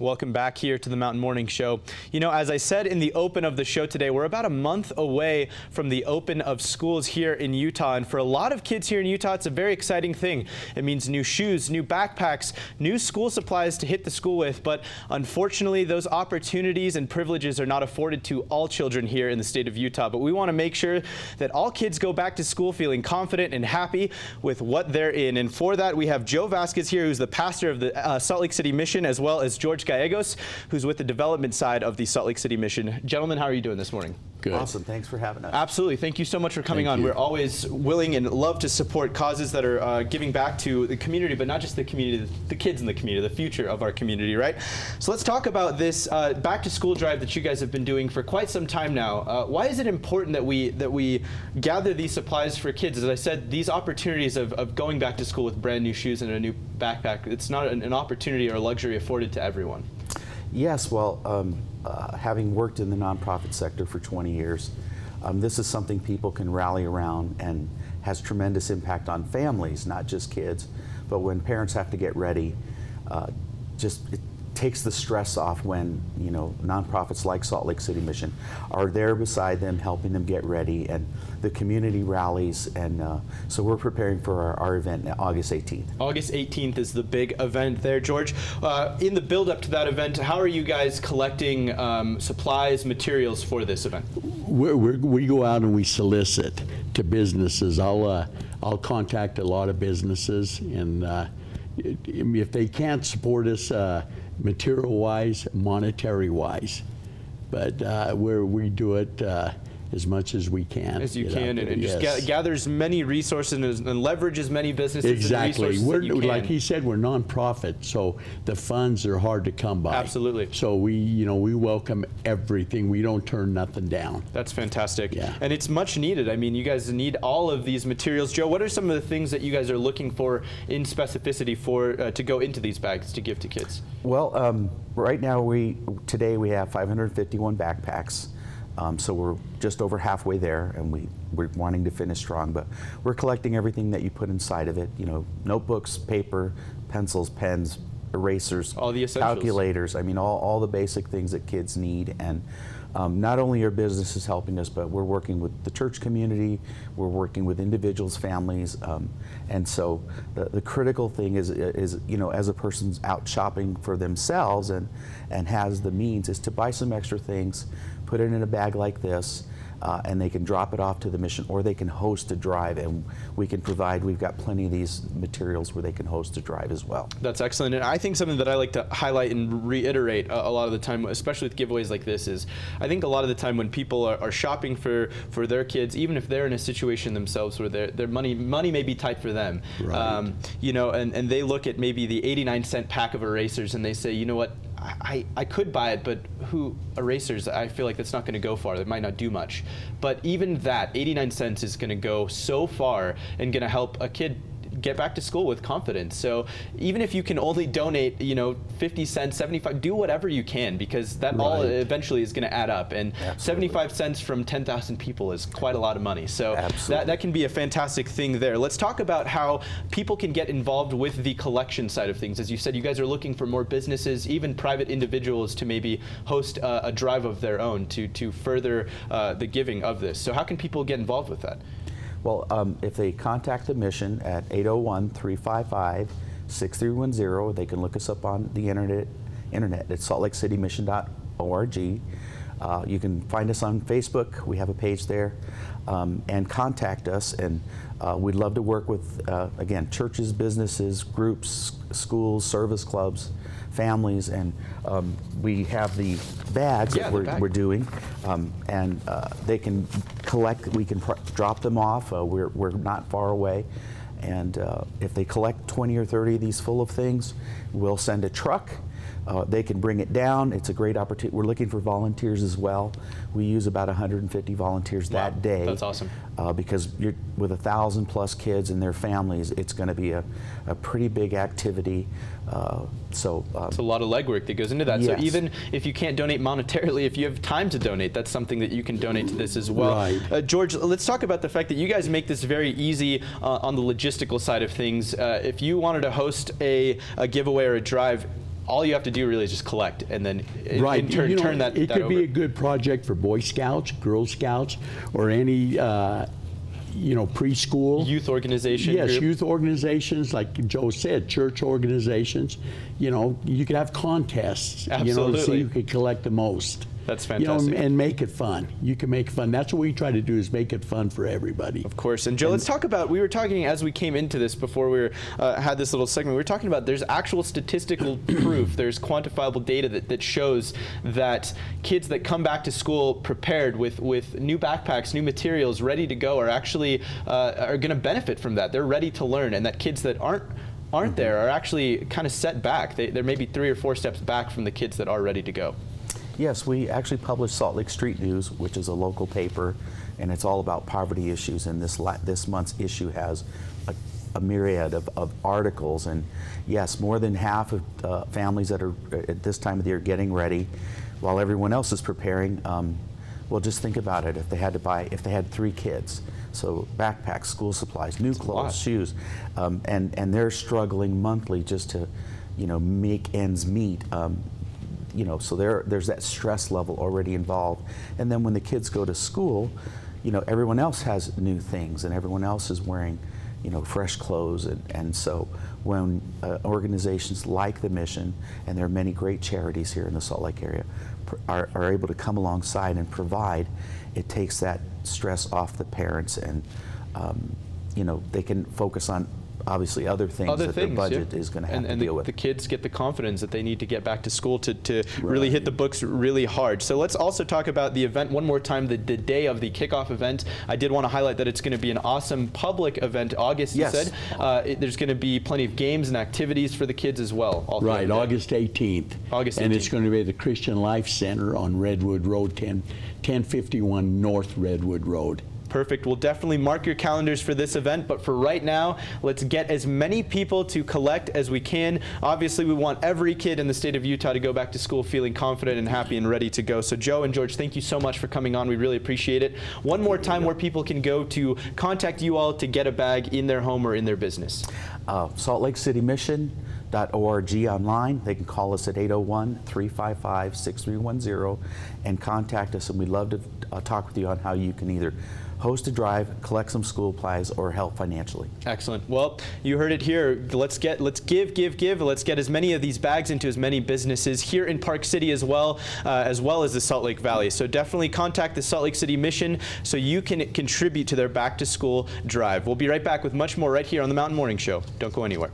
Welcome back here to the Mountain Morning Show. You know, as I said in the open of the show today, we're about a month away from the open of schools here in Utah. And for a lot of kids here in Utah, it's a very exciting thing. It means new shoes, new backpacks, new school supplies to hit the school with. But unfortunately, those opportunities and privileges are not afforded to all children here in the state of Utah. But we want to make sure that all kids go back to school feeling confident and happy with what they're in. And for that, we have Joe Vasquez here, who's the pastor of the Salt Lake City Mission, as well as George Gallegoz, who's with the development side of the Salt Lake City Mission. Gentlemen, how are you doing this morning? Good. Awesome. Thanks for having us. Absolutely. Thank you so much for coming on. We're always willing and love to support causes that are giving back to the community, but not just the community, the kids in the community, the future of our community, right? So let's talk about this back to school drive that you guys have been doing for quite some time now. Why is it important that we gather these supplies for kids? As I said, these opportunities of going back to school with brand new shoes and a new backpack, it's not an opportunity or a luxury afforded to everyone. Yes, well, having worked in the nonprofit sector for 20 years, this is something people can rally around and has tremendous impact on families, not just kids. But when parents have to get ready, it takes the stress off when, you know, nonprofits like Salt Lake City Mission are there beside them, helping them get ready, and the community rallies. And so we're preparing for our event August 18th. August 18th is the big event there, George. In the build up to that event, how are you guys collecting supplies, materials for this event? We go out and we solicit to businesses. I'll contact a lot of businesses, and if they can't support us material-wise, monetary-wise, but we do it as much as we can. As you can, and just gather as many resources and leverage as many businesses exactly. and resources that you can. Like he said, we're nonprofit, so the funds are hard to come by. Absolutely. So we welcome everything. We don't turn nothing down. That's fantastic. Yeah. And it's much needed. I mean, you guys need all of these materials. Joe, what are some of the things that you guys are looking for in specificity for to go into these bags to give to kids? Well, right now today we have 551 backpacks. So we're just over halfway there, and we're wanting to finish strong, but we're collecting everything that you put inside of it, you know, notebooks, paper, pencils, pens, erasers, all the essentials, calculators, I mean, all the basic things that kids need. And not only are businesses helping us, but we're working with the church community, we're working with individuals, families, and so the critical thing is, you know, as a person's out shopping for themselves and has the means, is to buy some extra things, put it in a bag like this, and they can drop it off to the mission, or they can host a drive, and we've got plenty of these materials where they can host a drive as well. That's excellent. And I think something that I like to highlight and reiterate a lot of the time, especially with giveaways like this, is I think a lot of the time when people are shopping for their kids, even if they're in a situation themselves where their money may be tight for them, right. You know, and they look at maybe the 89-cent pack of erasers and they say, you know what, I could buy it, but erasers, I feel like that's not going to go far. That might not do much. But even that, 89 cents is going to go so far and going to help a kid get back to school with confidence. So even if you can only donate, you know, 50 cents, 75, do whatever you can, because that all eventually is going to add up. And 75 cents from 10,000 people is quite a lot of money. So that can be a fantastic thing there. Let's talk about how people can get involved with the collection side of things. As you said, you guys are looking for more businesses, even private individuals, to maybe host a drive of their own to further the giving of this. So how can people get involved with that? Well, if they contact the mission at 801-355-6310, they can look us up on the internet at saltlakeCitymission.org. You can find us on Facebook. We have a page there, and contact us. And we'd love to work with, again, churches, businesses, groups, schools, service clubs, families, and we have the bags that we're doing, and they can collect. We can drop them off. We're not far away, and if they collect 20 or 30 of these full of things, we'll send a truck. They can bring it down. It's a great opportunity. We're looking for volunteers as well. We use about 150 volunteers that day. That's awesome. Because with 1,000+ kids and their families, it's going to be a pretty big activity. It's a lot of legwork that goes into that. Yes. So even if you can't donate monetarily, if you have time to donate, that's something that you can donate to this as well. Right. George, let's talk about the fact that you guys make this very easy on the logistical side of things. If you wanted to host a giveaway or a drive, all you have to do really is just collect, and then Right. in turn You know, turn that it that could over. be a good project for Boy Scouts, Girl Scouts, or any preschool. Youth organization Yes, group. youth organizations, like Joe said, church organizations. You could have contests. To see Absolutely. who could collect the most. That's fantastic. And make it fun. You can make it fun. That's what we try to do, is make it fun for everybody. Of course. And Joe, let's talk about, we were talking as we came into this before we had this little segment, we were talking about there's actual statistical proof, there's quantifiable data that shows that kids that come back to school prepared with new backpacks, new materials, ready to go, are actually are going to benefit from that. They're ready to learn, and that kids that aren't there are actually kind of set back. They're maybe 3 or 4 steps back from the kids that are ready to go. Yes, we actually publish Salt Lake Street News, which is a local paper, and it's all about poverty issues. And this month's issue has a myriad of articles. And yes, more than half of families that are at this time of the year getting ready, while everyone else is preparing. Well, just think about it. If they had 3 kids, so backpacks, school supplies, new clothes, shoes, and they're struggling monthly just to, make ends meet. So there's that stress level already involved. And then when the kids go to school, everyone else has new things, and everyone else is wearing, fresh clothes. And so when organizations like the Mission, and there are many great charities here in the Salt Lake area, are able to come alongside and provide, it takes that stress off the parents, and they can focus on obviously other things that their budget is going to have to deal with. The kids get the confidence that they need to get back to school to really hit the books really hard. So let's also talk about the event one more time, the day of the kickoff event. I did want to highlight that it's going to be an awesome public event. August, you said. There's going to be plenty of games and activities for the kids as well. Right, August 18th. August 18th. And it's going to be at the Christian Life Center on Redwood Road, 1051 North Redwood Road. Perfect. We'll definitely mark your calendars for this event, but for right now, let's get as many people to collect as we can. Obviously, we want every kid in the state of Utah to go back to school feeling confident and happy and ready to go. So Joe and George, thank you so much for coming on. We really appreciate it. One more time where people can go to contact you all to get a bag in their home or in their business. Salt Lake City Mission.org online. They can call us at 801-355-6310 and contact us, and we'd love to talk with you on how you can either host a drive, collect some school supplies, or help financially. Excellent. Well, you heard it here. Let's give. Let's get as many of these bags into as many businesses here in Park City as well as the Salt Lake Valley. So definitely contact the Salt Lake City Mission so you can contribute to their back to school drive. We'll be right back with much more right here on the Mountain Morning Show. Don't go anywhere.